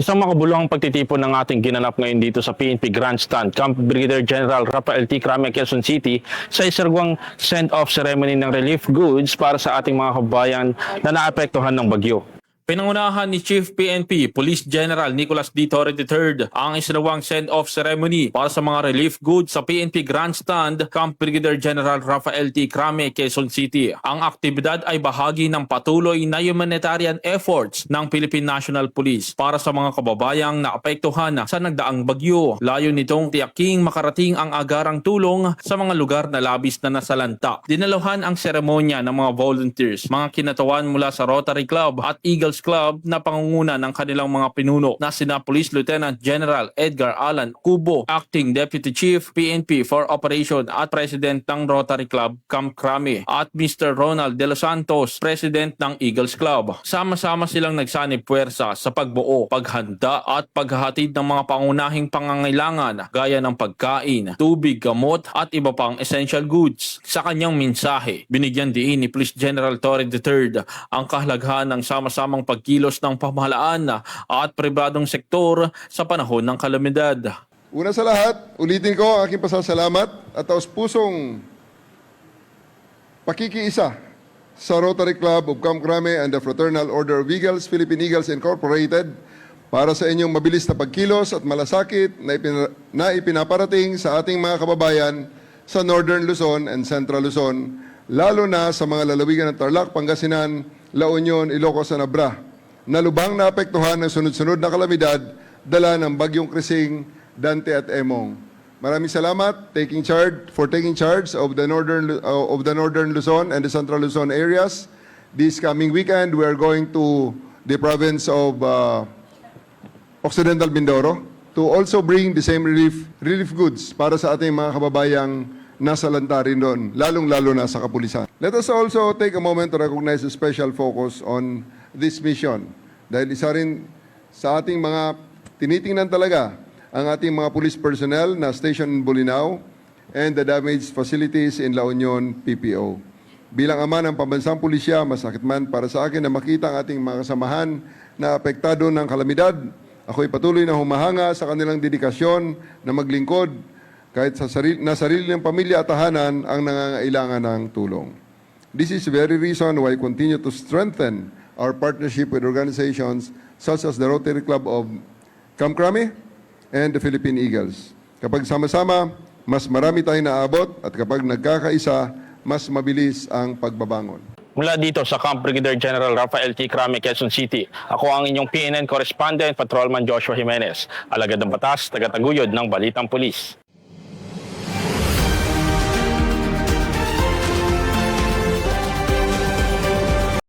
Isang makabuluhang pagtitipon ng ating ginanap ngayon dito sa PNP Grandstand, Camp Brigadier General Rafael T. Crame, Quezon City, sa isarwang send-off ceremony ng relief goods para sa ating mga kababayan na naapektuhan ng bagyo. Pinangunahan ni Chief PNP Police General Nicolas D. Torre III ang isinawang send-off ceremony para sa mga relief goods sa PNP Grandstand, Camp Brigadier General Rafael T. Crame, Quezon City. Ang aktibidad ay bahagi ng patuloy na humanitarian efforts ng Philippine National Police para sa mga kababayang naapektuhan sa nagdaang bagyo. Layo nitong tiyaking makarating ang agarang tulong sa mga lugar na labis na nasalanta. Dinaluhan ang seremonya ng mga volunteers, mga kinatawan mula sa Rotary Club at Eagles Club na pangunguna ng kanilang mga pinuno na sina Police Lieutenant General Edgar Alan Cubo, Acting Deputy Chief PNP for Operation at President ng Rotary Club Camp Crame, at Mr. Ronald De Los Santos, President ng Eagles Club. Sama-sama silang nagsanib puwersa sa pagbuo, paghanda at paghahatid ng mga pangunahing pangangailangan gaya ng pagkain, tubig, gamot at iba pang essential goods. Sa kanyang mensahe, binigyan diin ni Police General Torre III ang kahalagahan ng sama-samang pagkilos ng pamahalaan at pribadong sektor sa panahon ng kalamidad. Una sa lahat, ulitin ko ang aking pasasalamat at taos-pusong pakikiisa sa Rotary Club of Camp Crame and the Fraternal Order of Eagles, Philippine Eagles Incorporated, para sa inyong mabilis na pagkilos at malasakit na ipinaparating sa ating mga kababayan sa Northern Luzon and Central Luzon, lalo na sa mga lalawigan ng Tarlac, Pangasinan, La Union, Ilocos at Abra, na lubhang naapektuhan ng sunod-sunod na kalamidad dala ng bagyong Krising, Dante at Emong. Maraming salamat for taking charge of the Northern Luzon and the Central Luzon areas. This coming weekend, we are going to the province of Occidental Mindoro to also bring the same relief goods para sa ating mga kababayang nasa lantarin doon, lalong-lalo na sa kapulisan. Let us also take a moment to recognize the special focus on this mission. Dahil isa rin sa ating mga tinitingnan talaga ang ating mga police personnel na station in Bolinao and the damaged facilities in La Union, PPO. Bilang ama ng pambansang pulisya, masakit man para sa akin na makita ang ating mga kasamahan na apektado ng kalamidad. Ako'y patuloy na humahanga sa kanilang dedikasyon na maglingkod kahit sa sarili ng pamilya at tahanan ang nangangailangan ng tulong. This is the very reason why I continue to strengthen our partnership with organizations such as the Rotary Club of Camp Crame and the Philippine Eagles. Kapag sama-sama, mas marami tayong naabot at kapag nagkakaisa, mas mabilis ang pagbabangon. Mula dito sa Camp Brigadier General Rafael T. Crame, Quezon City, ako ang inyong PNN correspondent, Patrolman Joshua Jimenez, alagad ng batas, tagataguyod ng Balitang Pulis.